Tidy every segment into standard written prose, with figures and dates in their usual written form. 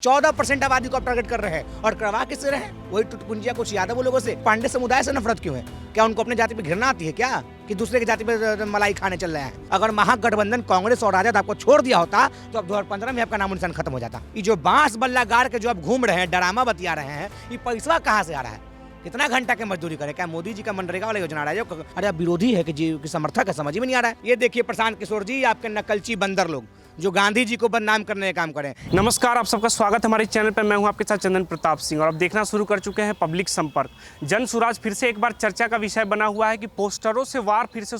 14% आबादी को आप टारगेट कर रहे हैं और करवा किससे रहे हैं? वही टुटपुंजिया कुछ यादव लोगों से। पांडे समुदाय से नफरत क्यों है? क्या उनको अपने जाति पे घृणा आती है क्या कि दूसरे की जाति पे मलाई खाने चल रहे हैं? अगर महागठबंधन कांग्रेस और राजद आपको छोड़ दिया होता तो अब 2015 में आपका नाम निशान खत्म हो जाता। ये जो बांस बल्ला गाड़ के जो आप घूम रहे हैं, डरामा बतिया रहे हैं, ये पैसा कहाँ से आ रहा है? कितना घंटा के मजदूरी करे? क्या मोदी जी का मनरेगा वाला योजना आ रहा है? अरे आप विरोधी है कि जी की समर्थक है, समझ ही में नहीं आ रहा है। ये देखिए प्रशांत किशोर जी, आपके नकलची बंदर लोग जो गांधी जी को बदनाम करने का काम करें। नमस्कार, आप सबका स्वागत है हमारे चैनल पर। मैं हूं आपके साथ चंदन प्रताप सिंह और अब देखना शुरू कर चुके हैं पब्लिक संपर्क। जन सुराज फिर से एक बार चर्चा का विषय बना हुआ है कि पोस्टरों से वार फिर से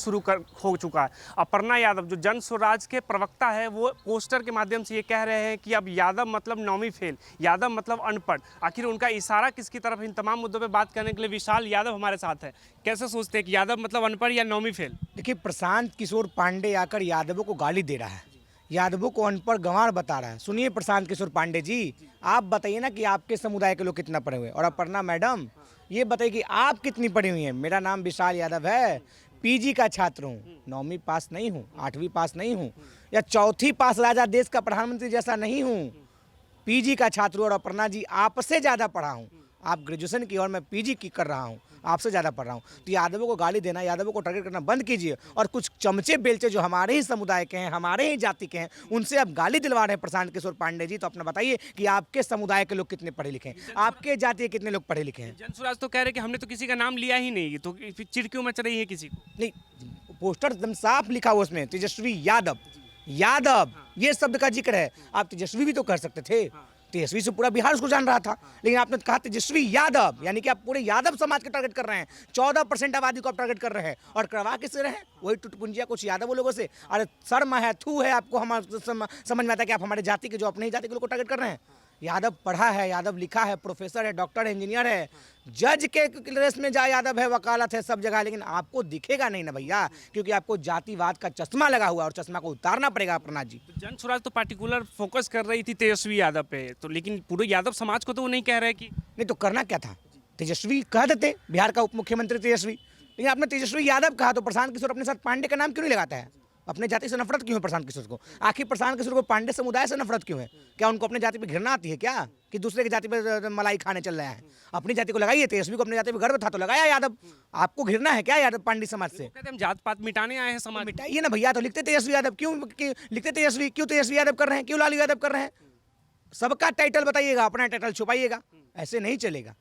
हो चुका है। अपर्णा यादव जो जन सुराज के प्रवक्ता है, वो पोस्टर के माध्यम से ये कह रहे हैं कि अब यादव मतलब नौवीं फेल, यादव मतलब अनपढ़। आखिर उनका इशारा किसकी तरफ? इन तमाम मुद्दों पर बात करने के लिए विशाल यादव हमारे साथ है। कैसे सोचते हैं कि यादव मतलब अनपढ़ या नौवीं फेल? देखिए, प्रशांत किशोर पांडे आकर यादवों को गाली दे रहा है, यादवों को अनपढ़ गंवार बता रहा है। सुनिए प्रशांत किशोर पांडे जी, आप बताइए ना कि आपके समुदाय के लोग कितना पढ़े हुए हैं। और अपर्णा मैडम, ये बताइए कि आप कितनी पढ़ी हुई हैं। मेरा नाम विशाल यादव है, पीजी का छात्र हूँ, 9वीं पास नहीं हूँ, 8वीं पास नहीं हूँ, या 4थी पास राजा देश का प्रधानमंत्री जैसा नहीं हूँ। पीजी का छात्र हूँ और अपर्णा जी आपसे ज़्यादा पढ़ा हूँ। आप ग्रेजुएशन की और मैं पीजी की कर रहा हूँ, आपसे ज़्यादा पढ़ रहा हूँ। तो यादवों को गाली देना, यादवों को टारगेट करना बंद कीजिए। और कुछ चमचे बेलचे जो हमारे ही समुदाय के हैं, हमारे ही जाति के हैं, उनसे आप गाली दिलवा रहे हैं प्रशांत किशोर पांडे जी। तो अपना बताइए कि आपके समुदाय के लोग कितने पढ़े लिखे हैं, आपके जाति के कितने लोग पढ़े लिखे हैं? जनसुराज तो कह रहे कि हमने तो किसी का नाम लिया ही नहीं, तो चिड़ क्यों मच रही है किसी को? नहीं, पोस्टर एकदम साफ लिखा हुआ उसमें, तेजस्वी यादव। यादव ये शब्द का जिक्र है। आप तेजस्वी भी तो कर सकते थे। तेजस्वी से पूरा बिहार उसको जान रहा था, लेकिन आपने कहा तेजस्वी यादव, यानी कि आप पूरे यादव समाज के टारगेट कर रहे हैं। 14% आबादी को आप टारगेट कर रहे हैं और करवा किससे रहे हैं? वही टुटपुंजिया कुछ यादव लोगों से। अरे शर्म है, थू है आपको? हमारे समझ में आता है कि आप हमारे जाति के, जो अपने ही जाति के लोग को टारगेट कर रहे हैं। यादव पढ़ा है, यादव लिखा है, प्रोफेसर है, डॉक्टर है, इंजीनियर है, जज के रेस में जा यादव है, वकालत है, सब जगह। लेकिन आपको दिखेगा नहीं ना भैया, क्योंकि आपको जातिवाद का चश्मा लगा हुआ और चश्मा को उतारना पड़ेगा अपना जी। तो जन सुराज तो पार्टिकुलर फोकस कर रही थी तेजस्वी यादव पे, तो लेकिन पूरे यादव समाज को तो वो नहीं कह रहे कि नहीं, तो करना क्या था? तेजस्वी कह देते, बिहार का उप मुख्यमंत्री तेजस्वी। लेकिन आपने तेजस्वी यादव कहा, तो प्रशांत किशोर अपने साथ पांडे का नाम क्यों नहीं लगाता है? अपने जाति से नफरत क्यों है प्रशांत किशोर को? आखिर प्रशांत किशोर को पांडे समुदाय से नफरत क्यों है? क्या उनको अपने जाति पे घृणा आती है क्या कि दूसरे की जाति पे मलाई खाने चल रहे हैं? अपनी जाति को लगाइए। तेजस्वी को अपनी जाति पे गर्व था तो लगाया यादव। आपको घृणा है क्या यादव पांडे समाज से? कहते हम जात पात मिटाने आए हैं समाज। मिटाइए ना भैया। तो लिखते तेजस्वी यादव क्यों? लिखते तेजस्वी क्यों? तेजस्वी यादव कर रहे हैं क्यों? लालू यादव कर रहे हैं? सबका टाइटल बताइएगा, अपना टाइटल छुपाइएगा। ऐसे नहीं चलेगा।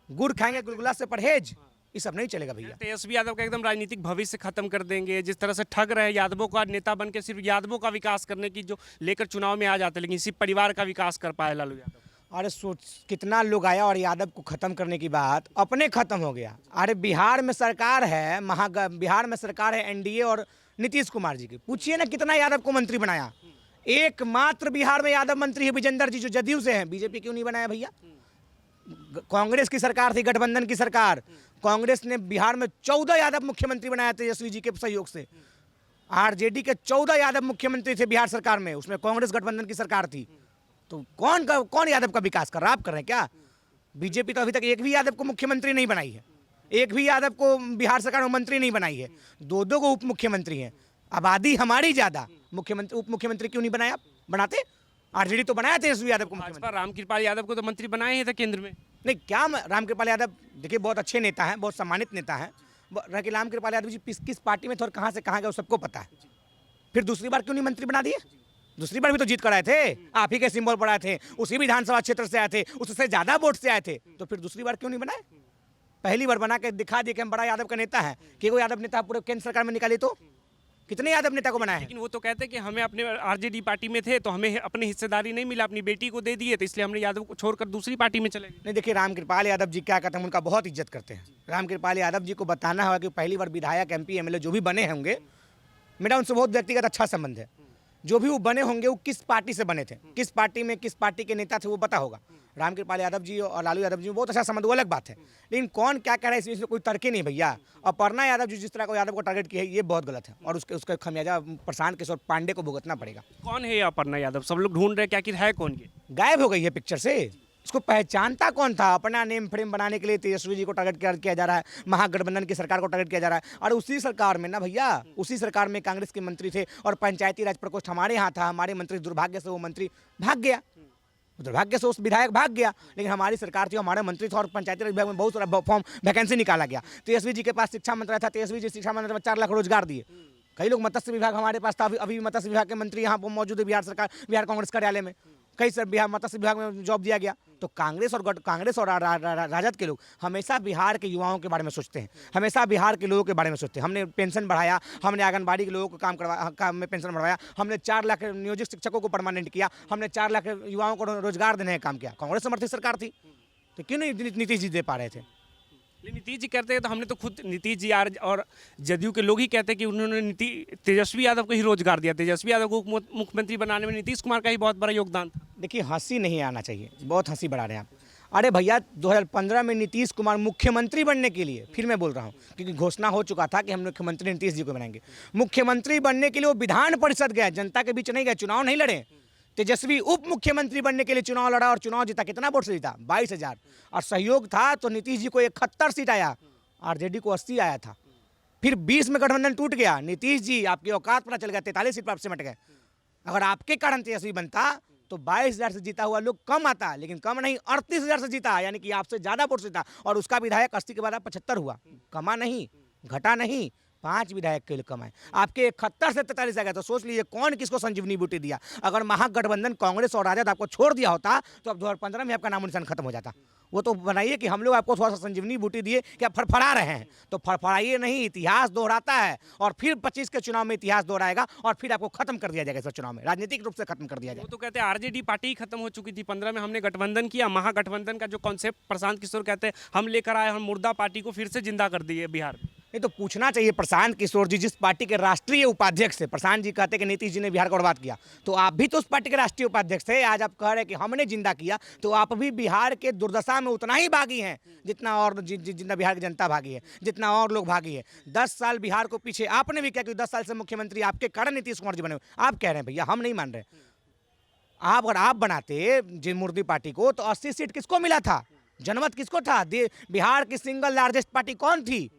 गुड़ खाएंगे गुलगुला से परहेज, ये सब नहीं चलेगा भैया। तेजस्वी यादव का एकदम राजनीतिक भविष्य खत्म कर देंगे। जिस तरह से ठग रहे यादवों का नेता बन के सिर्फ यादवों का विकास करने की जो लेकर चुनाव में आ जाते, लेकिन इसी परिवार का विकास कर पाए लालू यादव। अरे सोच, कितना लोग आया और यादव को खत्म करने की बात अपने खत्म हो गया। अरे बिहार में सरकार है, बिहार में सरकार है एनडीए और नीतीश कुमार जी की। पूछिए ना कितना यादव को मंत्री बनाया। एकमात्र बिहार में यादव मंत्री है विजेंद्र जी, जो जदयू से हैं। बीजेपी क्यों नहीं बनाया भैया? कांग्रेस की सरकार थी, गठबंधन की सरकार। कांग्रेस ने बिहार में 14 यादव मुख्यमंत्री बनाया तेजस्वी जी के सहयोग से। आरजेडी के 14 यादव मुख्यमंत्री थे बिहार सरकार में, उसमें कांग्रेस गठबंधन की सरकार थी। तो कौन यादव का विकास कर रहा है? आप कर रहे हैं क्या? बीजेपी तो अभी तक एक भी यादव को मुख्यमंत्री नहीं बनाई है, एक भी यादव को बिहार सरकार में मंत्री नहीं बनाई है। दो को उप मुख्यमंत्री हैं। आबादी हमारी ज्यादा, मुख्यमंत्री उप मुख्यमंत्री क्यों नहीं बनाया? बनाते। आरजेडी तो बनाया तेजस्वी यादव को मुख्यमंत्री। रामकृपाल यादव को तो मंत्री बनाए ही थे केंद्र में। नहीं, क्या रामकृपाल यादव देखिए बहुत अच्छे नेता हैं, बहुत सम्मानित नेता हैं। रामकृपाल यादव जी किस पार्टी में थे और कहाँ से कहाँ गए वो सबको पता है। फिर दूसरी बार क्यों नहीं मंत्री बना दिए? दूसरी बार भी तो जीत कर आए थे, आप ही के सिंबल पर आए थे, उसी विधानसभा क्षेत्र से आए थे, उससे ज्यादा वोट से आए थे। तो फिर दूसरी बार क्यों नहीं बनाए? पहली बार बना के दिखा दिए कि हम बड़ा यादव का नेता है। कि वो यादव नेता पूरे केंद्र सरकार में निकाले तो कितने यादव नेता को बनाया है? लेकिन वो तो कहते हैं कि हमें अपने आरजेडी पार्टी में थे तो हमें अपनी हिस्सेदारी नहीं मिला, अपनी बेटी को दे दिए, तो इसलिए हमने यादव को छोड़कर दूसरी पार्टी में चले गए। नहीं, देखिए रामकृपाल यादव जी क्या कहते हैं, उनका बहुत इज्जत करते हैं। रामकृपाल यादव जी को बताना होगा कि पहली बार विधायक, एमपी, एमएलए जो भी बने होंगे, मेरा उनसे बहुत व्यक्तिगत अच्छा संबंध है। जो भी वो बने होंगे वो किस पार्टी से बने थे, किस पार्टी में किस पार्टी के नेता थे वो पता होगा। रामकृपाल यादव जी और लालू यादव जी बहुत अच्छा संबंध, वो अलग बात है। लेकिन कौन क्या कह रहा है इसमें कोई तर्क ही नहीं भैया। अपर्णा यादव जी जिस तरह को यादव को टारगेट किया है, ये बहुत गलत है और उसका खमियाजा प्रशांत किशोर पांडे को भुगतना पड़ेगा। कौन है ये अपर्णा यादव? सब लोग ढूंढ रहे हैं कि आखिर है कौन ये? गायब हो गई है पिक्चर से। इसको पहचानता कौन था? अपना नेम फ्रेम बनाने के लिए तेजस्वी जी को टारगेट किया जा रहा है, महागठबंधन की सरकार को टारगेट किया जा रहा है। और उसी सरकार में ना भैया, उसी सरकार में कांग्रेस के मंत्री थे और पंचायती राज प्रकोष्ठ हमारे यहाँ था। हमारे मंत्री, दुर्भाग्य से वो मंत्री भाग गया। दुर्भाग्य से उस विधायक भाग गया, लेकिन हमारी सरकार थी, हमारे मंत्री थे और पंचायती राज विभाग में बहुत सारा फॉर्म वैकेंसी निकाला गया। तेजस्वी जी के पास शिक्षा मंत्रालय था, तेजस्वी जी शिक्षा मंत्रालय में 4 लाख रोजगार दिए। कई लोग मत्स्य विभाग हमारे पास था, अभी भी मत्स्य विभाग के मंत्री यहाँ पर मौजूद है बिहार सरकार, बिहार कांग्रेस कार्यालय में। कई सर बिहार मत्स्य विभाग में जॉब दिया गया। तो कांग्रेस और राजद के लोग हमेशा बिहार के युवाओं के बारे में सोचते हैं, हमेशा बिहार के लोगों के बारे में सोचते हैं। हमने पेंशन बढ़ाया, हमने आंगनबाड़ी के लोगों को काम में पेंशन बढ़ाया, हमने 4 लाख नियोजित शिक्षकों को परमानेंट किया, हमने 4 लाख युवाओं को रोजगार देने का काम किया। कांग्रेस समर्थित सरकार थी, तो क्यों नहीं नीतीश जी दे पा रहे थे? नीतीश जी कहते हैं तो हमने तो खुद नीतीश जी और जदयू के लोग ही कहते हैं कि उन्होंने तेजस्वी यादव को ही रोजगार दिया, तेजस्वी यादव को मुख्यमंत्री बनाने में नीतीश कुमार का ही बहुत बड़ा योगदान था। देखिए, हंसी नहीं आना चाहिए, बहुत हंसी बढ़ा रहे हैं आप। अरे भैया, 2015 में नीतीश कुमार मुख्यमंत्री बनने के लिए, फिर मैं बोल रहा हूँ क्योंकि घोषणा हो चुका था कि हम मुख्यमंत्री नीतीश जी को बनाएंगे। मुख्यमंत्री बनने के लिए वो विधान परिषद गए, जनता के बीच नहीं गए, चुनाव नहीं लड़े। तेजस्वी उप मुख्यमंत्री बनने के लिए चुनाव लड़ा और चुनाव जीता। कितना वोट से जीता? 22,000। और सहयोग था तो नीतीश जी को 71 सीट आया, आरजेडी को 80 आया था। फिर 20 में गठबंधन टूट गया। नीतीश जी आपकी औकात पता चल गया, 43 सीट पर आप सिमट गए। अगर आपके कारण तेजस्वी बनता तो 22,000 से जीता हुआ लोग कम आता, लेकिन कम नहीं, 38,000 से जीता, यानी कि आपसे ज्यादा वोट से जीता। और उसका विधायक 80 के बाद 75 हुआ। कमा नहीं, घटा नहीं, 5 विधायक के लिए कमाए। आपके 71 से 43 आ गया। तो सोच लीजिए कौन किसको संजीवनी बूटी दिया। अगर महागठबंधन कांग्रेस और राजद आपको छोड़ दिया होता तो अब 2015 में आपका नामो निशान खत्म हो जाता। वो तो बनाइए कि हम लोग आपको थोड़ा सा संजीवनी बूटी दिए कि आप फड़फड़ा रहे हैं, तो फड़फड़ाइए नहीं। इतिहास दोहराता है और फिर 25 के चुनाव में इतिहास दोहराएगा और फिर आपको खत्म कर दिया जाएगा इस चुनाव में, राजनीतिक रूप से खत्म कर दिया जाएगा। वो तो कहते हैं आरजेडी पार्टी ही खत्म हो चुकी थी, 15 में हमने गठबंधन किया। महागठबंधन का जो कॉन्सेप्ट प्रशांत किशोर कहते हैं हम लेकर आए, हम मुर्दा पार्टी को फिर से जिंदा कर दिए बिहार में। ये तो पूछना चाहिए प्रशांत किशोर जी, जिस पार्टी के राष्ट्रीय उपाध्यक्ष थे। प्रशांत जी कहते कि नीतीश जी ने बिहार को बर्बाद किया, तो आप भी तो उस पार्टी के राष्ट्रीय उपाध्यक्ष थे। आज आप कह रहे हैं कि हमने जिंदा किया, तो आप भी बिहार के दुर्दशा में उतना ही भागी हैं जितना और जितना बिहार की जनता भागी है, जितना और लोग भागी है। 10 साल बिहार को पीछे आपने भी किया, क्योंकि 10 साल से मुख्यमंत्री आपके कारण नीतीश कुमार जी बने। आप कह रहे हैं भैया हम नहीं मान रहे। अगर आप बनाते जिन मुर्दी पार्टी को तो 80 सीट किसको मिला था? जनमत किसको था? बिहार की सिंगल लार्जेस्ट पार्टी कौन थी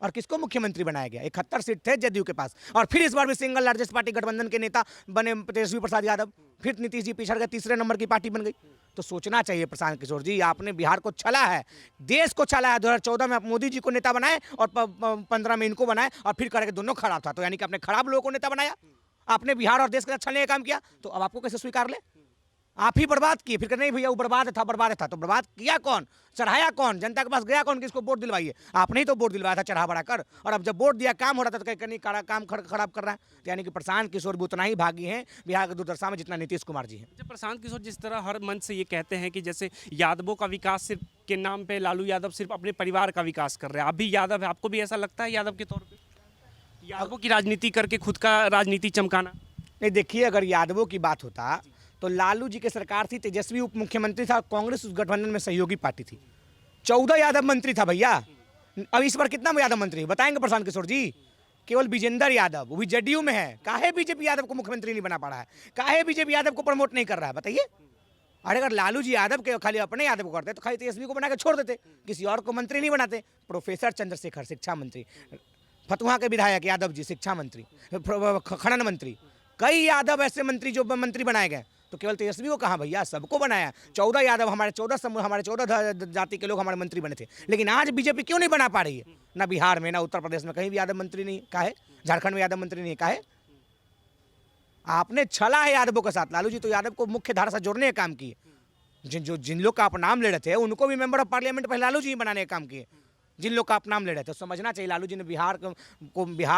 और किसको मुख्यमंत्री बनाया गया? 71 सीट थे जदयू के पास। और फिर इस बार भी सिंगल लार्जेस्ट पार्टी गठबंधन के नेता बने तेजस्वी प्रसाद यादव। फिर नीतीश जी पिछड़ गए, तीसरे नंबर की पार्टी बन गई। तो सोचना चाहिए प्रशांत किशोर जी, आपने बिहार को छला है, देश को छला है। 2014 में आप मोदी जी को नेता बनाए और 15 में इनको बनाए और फिर करके दोनों खराब था। तो यानी कि आपने खराब लोगों को नेता बनाया, आपने बिहार और देश के साथ छलने का काम किया। तो अब आपको कैसे स्वीकार ले? आप ही बर्बाद किए। फिर नहीं भैया वो बर्बाद था, बर्बाद था। तो बर्बाद किया कौन? चढ़ाया कौन? जनता के पास गया कौन? किसको वोट दिलवाइए? आपने ही तो वोट दिलवाया था चढ़ा बढ़ा कर। और अब जब वोट दिया, काम हो रहा था तो कहीं काम खराब कर रहा है। तो यानी कि प्रशांत किशोर भी उतना ही भागी हैं बिहार के दुर्दशा में जितना नीतीश कुमार जी हैं। जब प्रशांत किशोर जिस तरह हर मंच से ये कहते हैं कि जैसे यादवों का विकास सिर्फ के नाम पे लालू यादव सिर्फ अपने परिवार का विकास कर रहे हैं। आप भी यादव है, आपको भी ऐसा लगता है यादव के तौर पर यादवों की राजनीति करके खुद का राजनीति चमकाना? नहीं, देखिए, अगर यादवों की बात होता तो लालू जी की सरकार थी, तेजस्वी उप मुख्यमंत्री था, कांग्रेस उस गठबंधन में सहयोगी पार्टी थी। 14 यादव मंत्री था भैया। अब इस बार कितना यादव मंत्री बताएंगे प्रशांत किशोर जी? केवल विजेंद्र यादव, वो भी जदयू में है। काहे बीजेपी यादव को मुख्यमंत्री नहीं बना पा रहा है? काहे बीजेपी यादव को प्रमोट नहीं कर रहा है? बताइए। अरे अगर लालू जी यादव के खाली अपने यादव को करते तो खाली तेजस्वी को बना के छोड़ देते, किसी और को मंत्री नहीं बनाते। प्रोफेसर चंद्रशेखर शिक्षा मंत्री, फतुहा के विधायक यादव जी शिक्षा मंत्री, खनन मंत्री, कई यादव ऐसे मंत्री जो मंत्री बनाए गए। तो केवल तेजस्वी को कहाँ भैया? सबको बनाया। 14 यादव, हमारे 14 जाति के लोग हमारे मंत्री बने थे। लेकिन आज बीजेपी क्यों नहीं बना पा रही है? ना बिहार में, ना उत्तर प्रदेश में कहीं भी यादव मंत्री नहीं। काहे? झारखंड में यादव मंत्री नहीं। काहे? आपने छला है यादवों के साथ। लालू जी तो यादव को मुख्य धारा से जोड़ने का काम किए। जिन लोग का आप नाम ले रहे थे उनको भी मेंबर ऑफ पार्लियामेंट पहले लालू जी बनाने का काम किए। जिन लोग का आप नाम ले रहे थे, समझना चाहिए लालू जी ने बिहार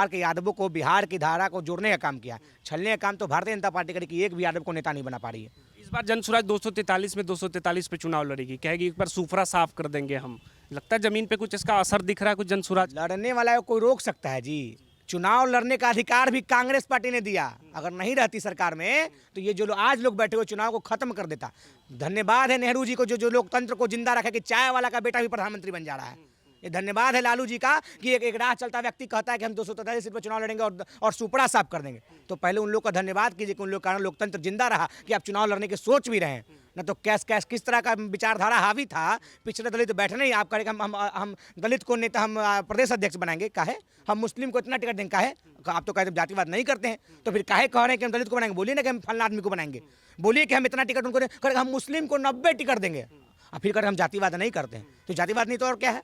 के यादवों को, बिहार की धारा को जोड़ने का काम किया। छलने का काम तो भारतीय जनता पार्टी करेगी, एक भी यादव को नेता नहीं बना पा रही है। इस बार जनसुराज 243 में 243 पे चुनाव लड़ेगी, कहेगी एक बार सुफरा साफ कर देंगे हम। लगता है जमीन पे कुछ इसका असर दिख रहा है? कुछ जनसुराज लड़ने वाला कोई रोक सकता है जी? चुनाव लड़ने का अधिकार भी कांग्रेस पार्टी ने दिया। अगर नहीं रहती सरकार में तो ये जो आज लोग बैठे हुए चुनाव को खत्म कर देता। धन्यवाद है नेहरू जी को जो लोकतंत्र को जिंदा रखा कि चाय वाला का बेटा भी प्रधानमंत्री बन जा रहा है। ये धन्यवाद है लालू जी का कि एक राह चलता व्यक्ति कहता है कि हम 243 सीट पर चुनाव लड़ेंगे और सुपड़ा साफ कर देंगे। तो पहले उन लोग का धन्यवाद कीजिए कि उन लोग के कारण लोकतंत्र जिंदा रहा कि आप चुनाव लड़ने की सोच भी रहे हैं। न तो किस तरह का विचारधारा हावी था, पिछड़े दलित बैठने ही आप करेंगे हम दलित को नेता, हम प्रदेश अध्यक्ष बनाएंगे काहे, हम मुस्लिम को इतना टिकट देंगे काहे, आप तो कहते हैं जातिवाद नहीं करते हैं, तो फिर काहे कह रहे हैं कि हम दलित को बनाएंगे, बोलिए ना कि हम फलाना आदमी को बनाएंगे, बोलिए कि हम इतना टिकट उनको करेंगे, हम मुस्लिम को 90 टिकट देंगे, और फिर करें हम जातिवाद नहीं करते हैं। तो जातिवाद नहीं तो और क्या है।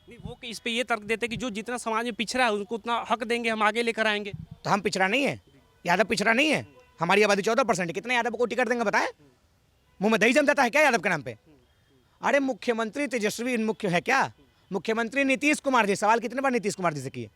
नहीं, वो इस पे ये तर्क देते हैं कि जो जितना समाज में पिछड़ा है उनको उतना हक देंगे, हम आगे लेकर आएंगे। तो हम पिछड़ा नहीं है, यादव पिछड़ा नहीं है, हमारी आबादी 14%। कितने यादव को टिकट देंगे बताएं, मुंह में दही जम जाता है क्या यादव के नाम पे। अरे मुख्यमंत्री तेजस्वी मुख्य है क्या, मुख्यमंत्री नीतीश कुमार जी, सवाल कितने बार नीतीश कुमार जी से किए,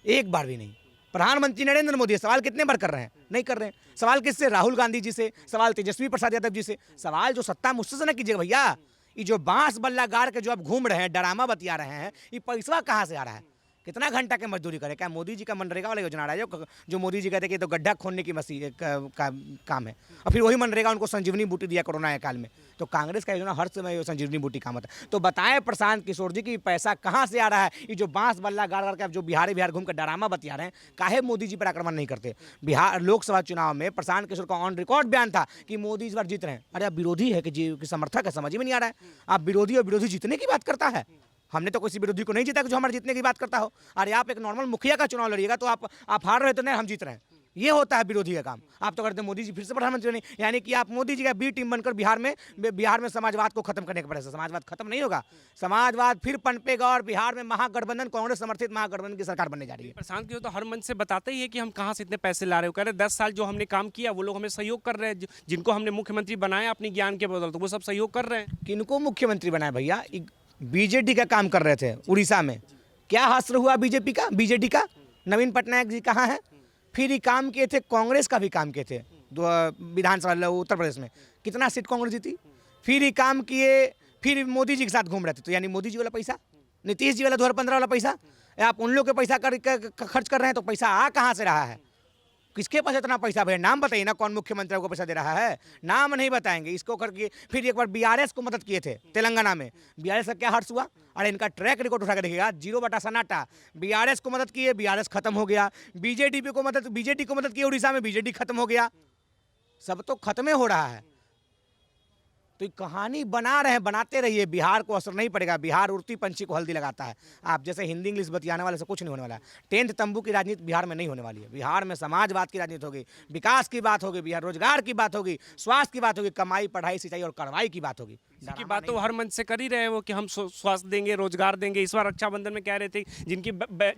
एक बार भी नहीं। प्रधानमंत्री नरेंद्र मोदी सवाल कितने बार कर रहे हैं, नहीं कर रहे हैं। सवाल किससे, राहुल गांधी जी से, सवाल तेजस्वी प्रसाद यादव जी से। सवाल जो सत्ता मुझसे से न कीजिएगा भैया, ये जो बांस बल्ला गाड़ के जो आप घूम रहे हैं, डरामा बतिया रहे हैं, ये पैसा कहाँ से आ रहा है, कितना घंटा के मजदूरी करे। क्या मोदी जी का मनरेगा वाला योजना आ रहा है जो मोदी जी कहते हैं कि तो गड्ढा खोदने की मशीन का काम है, और फिर वही मनरेगा उनको संजीवनी बूटी दिया कोरोना के काल में। तो कांग्रेस का योजना हर समय संजीवनी बूटी काम होता है। तो बताएं प्रशांत किशोर जी कि पैसा कहाँ से आ रहा है, ये जो बांस बल्ला गाड़ गाड़ के जो बिहार घूम कर डरामा बतिया रहे हैं, काहे मोदी जी पर आक्रमण नहीं करते। बिहार लोकसभा चुनाव में प्रशांत किशोर का ऑन रिकॉर्ड बयान था कि मोदी इस बार जीत रहे हैं। अरे आप विरोधी है कि समर्थक है, समझ में नहीं आ रहा है। आप विरोधी और विरोधी जीतने की बात करता है, हमने तो किसी विरोधी को नहीं जीता कि जो हमारे जीतने की बात करता हो। अरे आप एक नॉर्मल मुखिया का चुनाव लड़िएगा तो आप हार रहे तो नहीं, हम जीत रहे हैं, ये होता है विरोधी का काम। आप तो करते हैं मोदी जी फिर से प्रधानमंत्री नहीं, यानी कि आप मोदी जी का बी टीम बनकर बिहार में समाजवाद को खत्म करने का प्रयास। समाजवाद खत्म नहीं होगा, समाजवाद फिर पनपेगा और बिहार में महागठबंधन, कांग्रेस समर्थित महागठबंधन की सरकार बनने जा रही है। प्रशांत किशोर तो हर मंच से बताते ही है कि हम कहाँ से इतने पैसे ला रहे हो, कह रहे 10 साल जो हमने काम किया वो लोग हमें सहयोग कर रहे हैं, जिनको हमने मुख्यमंत्री बनाया अपनी ज्ञान के बदौलत, वो सब सहयोग कर रहे हैं। किनको मुख्यमंत्री बनाया भैया, बीजेडी का काम कर रहे थे उड़ीसा में, क्या हासिल हुआ बीजेपी का, बीजेडी का, नवीन पटनायक जी कहाँ हैं, फिर ही काम किए थे, कांग्रेस का भी काम किए थे विधानसभा उत्तर प्रदेश में, कितना सीट कांग्रेस जीती, फिर ही काम किए, फिर मोदी जी के साथ घूम रहे थे। तो यानी मोदी जी वाला पैसा, नीतीश जी वाला 2015 वाला पैसा, आप उन लोग के पैसा खर्च कर रहे हैं, तो पैसा आ कहाँ से रहा है, किसके पास इतना पैसा भैया, नाम बताइए ना कौन मुख्यमंत्री को पैसा दे रहा है, नाम नहीं बताएंगे इसको करके। फिर एक बार बीआरएस को मदद किए थे तेलंगाना में, बीआरएस का क्या हर्ष हुआ, अरे इनका ट्रैक रिकॉर्ड उठा के देखिएगा, 0 सन्नाटा। बीआरएस को मदद किए, बीआरएस खत्म हो गया, बीजेडी को मदद किए उड़ीसा में, बीजेडी खत्म हो गया, सब तो खत्म हो रहा है। तो कहानी बना रहे हैं, बनाते रहिए, बिहार को असर नहीं पड़ेगा। बिहार उड़ती पंछी को हल्दी लगाता है। आप जैसे हिंदी इंग्लिश बतियाने वाले से कुछ नहीं होने वाला है। 10th तंबू की राजनीति बिहार में नहीं होने वाली है। बिहार में समाजवाद की राजनीति होगी, विकास की बात होगी, बिहार रोजगार की बात होगी, स्वास्थ्य की बात होगी, कमाई पढ़ाई सिंचाई और कार्रवाई की बात होगी। की बात तो हर मंच से कर ही रहे वो कि हम स्वास्थ्य देंगे, रोजगार देंगे। इस बार रक्षाबंधन में कह रहे थे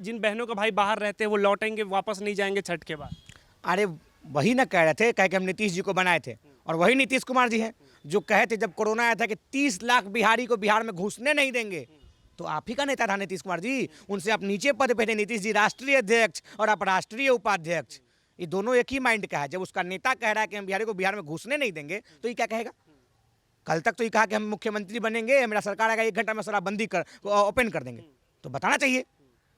जिन बहनों का भाई बाहर रहते हैं वो लौटेंगे, वापस नहीं जाएंगे छठ के बाद। अरे वही ना कह रहे थे, कह के हम नीतीश जी को बनाए थे, और वही नीतीश कुमार जी हैं जो कहे थे जब कोरोना आया था कि 30 लाख बिहारी को बिहार में घुसने नहीं देंगे। तो आप ही का नेता था नीतीश कुमार जी, उनसे आप नीचे पद पे थे। नीतीश जी राष्ट्रीय अध्यक्ष और आप राष्ट्रीय उपाध्यक्ष, ये दोनों एक ही माइंड का है। जब उसका नेता कह रहा है कि हम बिहारी को बिहार में घुसने नहीं देंगे, तो ये क्या कहेगा। कल तक तो ये कहा कि हम मुख्यमंत्री बनेंगे, मेरा सरकार आएगा, 1 घंटा में शराबबंदी ओपन कर देंगे। तो बताना चाहिए।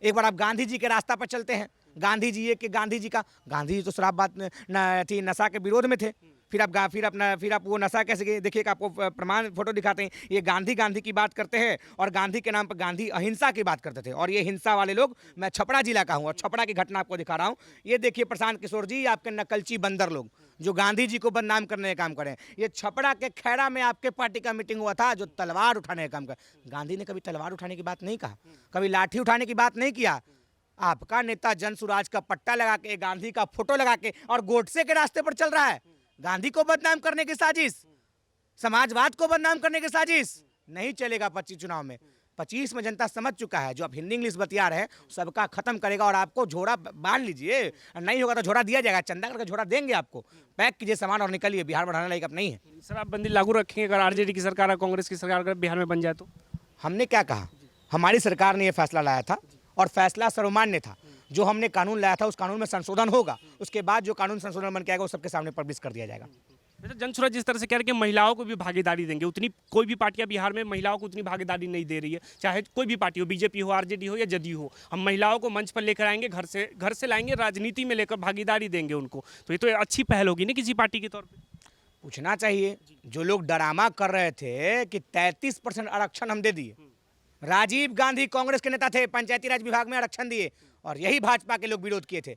एक बार आप गांधी जी के रास्ता पर चलते हैं, गांधी जी तो शराब नशा के विरोध में थे। फिर आप वो नशा कैसे गए, देखिए आपको प्रमाण फोटो दिखाते हैं। ये गांधी की बात करते हैं, और गांधी के नाम पर गांधी अहिंसा की बात करते थे। और ये हिंसा वाले लोग, मैं छपरा जिला का हूँ और छपरा की घटना आपको दिखा रहा हूँ। ये देखिए प्रशांत किशोर जी, आपके नकलची बंदर लोग जो गांधी जी को बदनाम करने का काम करें। ये छपरा के खैरा में आपके पार्टी का मीटिंग हुआ था, जो तलवार उठाने का काम कर। गांधी ने कभी तलवार उठाने की बात नहीं कहा, कभी लाठी उठाने की बात नहीं किया। आपका नेता जनसुराज का पट्टा लगा के, गांधी का फोटो लगा के और गोडसे के रास्ते पर चल रहा है। गांधी को बदनाम करने की साजिश, समाजवाद को बदनाम करने की साजिश नहीं चलेगा। 25 चुनाव में 25 में जनता समझ चुका है, जो आप हिंदी इंग्लिश बतिया रहे हैं सबका खत्म करेगा। और आपको झोड़ा बांध लीजिए, नहीं होगा तो झोड़ा दिया जाएगा, चंदा करके झोड़ा देंगे आपको। पैक कीजिए सामान और निकलिए, बिहार बढ़ाने लायक अब नहीं है। शराबबंदी लागू रखेंगे अगर आरजेडी की सरकार, कांग्रेस की सरकार अगर बिहार में बन जाए तो। हमने क्या कहा, हमारी सरकार ने यह फैसला लाया था और फैसला सर्वमान्य था। जो हमने कानून लाया था उस कानून में संशोधन होगा, उसके बाद जो कानून संशोधन बन के आएगा वो सबके सामने पब्लिश कर दिया जाएगा। जनसुराज जिस तरह से कह रहे हैं कि महिलाओं को भी भागीदारी देंगे, उतनी कोई भी पार्टियां बिहार में महिलाओं को उतनी भागीदारी नहीं दे रही है। चाहे कोई भी पार्टी हो, बीजेपी हो, आरजेडी हो या जदयू हो, हम महिलाओं को मंच पर लेकर आएंगे, घर से लाएंगे, राजनीति में लेकर भागीदारी देंगे उनको। तो ये तो अच्छी पहल होगी ना किसी पार्टी के तौर पर। पूछना चाहिए, जो लोग ड्रामा कर रहे थे कि 33% आरक्षण हम दे दिए, राजीव गांधी कांग्रेस के नेता थे, पंचायती राज विभाग में आरक्षण दिए और यही भाजपा के लोग विरोध किए थे।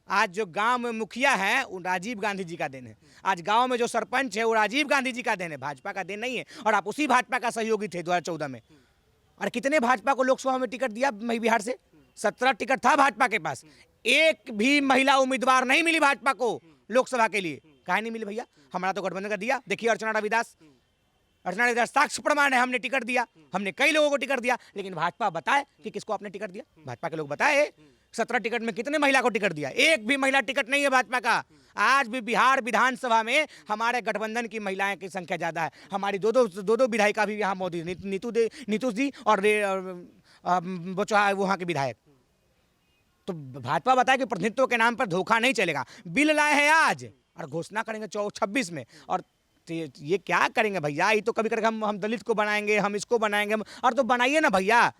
आज जो गांव में मुखिया है वो राजीव गांधी जी का देन है। आज गांव में जो सरपंच है वो राजीव गांधी जी का देन है, भाजपा का देन नहीं है। और आप उसी भाजपा का सहयोगी थे 2014 में। और कितने भाजपा को लोकसभा में टिकट दिया बिहार से? 17 टिकट था भाजपा के पास, एक भी महिला उम्मीदवार नहीं मिली भाजपा को लोकसभा के लिए। काहे नहीं मिली भैया? हमारा तो गठबंधन का दिया। देखिए अर्चना रविदास साक्ष्य प्रमाण है, हमने टिकट दिया, हमने कई लोगों को टिकट दिया, लेकिन भाजपा बताए कि किसको आपने टिकट दिया? भाजपा के लोग बताए 17 टिकट में कितने महिला को टिकट दिया? एक भी महिला टिकट नहीं है भाजपा का। आज भी बिहार विधानसभा में हमारे गठबंधन की महिलाएं की संख्या ज्यादा है। हमारी दो विधायिका भी यहाँ मौजूद, नीतू जी और वहाँ के विधायक। तो भाजपा बताए कि प्रतिनिधित्व के नाम पर धोखा नहीं चलेगा। बिल लाए हैं आज और घोषणा करेंगे 26 में। और ये क्या करेंगे भैया? ये तो कभी कभी हम दलित को बनाएंगे, हम इसको बनाएंगे। और तो बनाइए ना भैया।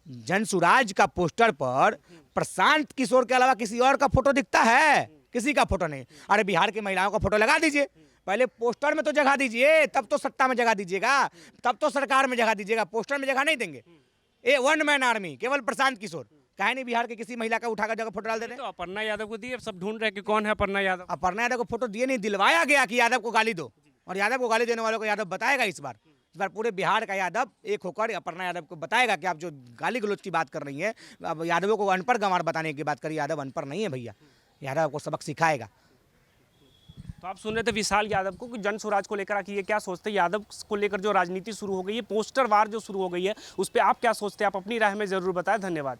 जन सुराज का पोस्टर पर प्रशांत किशोर के अलावा किसी और का फोटो दिखता है? किसी का फोटो नहीं। अरे बिहार की महिलाओं का फोटो लगा दीजिए, पहले पोस्टर में तो जगह दीजिए, तब तो सत्ता में जगह दीजिएगा, तब तो सरकार में जगह दीजिएगा। पोस्टर में जगह नहीं देंगे। ए वन मैन आर्मी केवल प्रशांत किशोर, काहे नहीं बिहार के किसी महिला का उठाकर जगह फोटो डाल दे रहे? तो अपर्णा यादव को दिए, सब ढूंढ रहे कि कौन है अपर्णा यादव। अपर्णा यादव को फोटो दिए नहीं, दिलवाया गया कि यादव को गाली दो। और यादव को गाली देने वालों को यादव बताएगा इस बार पूरे बिहार का यादव एक होकर अपर्णा यादव को बताएगा कि आप जो गाली गलौज की बात कर रही हैं, अब यादवों को अनपढ़ गंवार बताने की बात करिए। यादव अनपढ़ नहीं है भैया, यादव को सबक सिखाएगा। तो आप सुन रहे थे विशाल यादव को कि जन स्वराज को लेकर आके ये क्या सोचते हैं, यादव को लेकर जो राजनीति शुरू हो गई है, पोस्टर वार जो शुरू हो गई है, उस पर आप क्या सोचते हैं? आप अपनी राय में जरूर बताएं। धन्यवाद।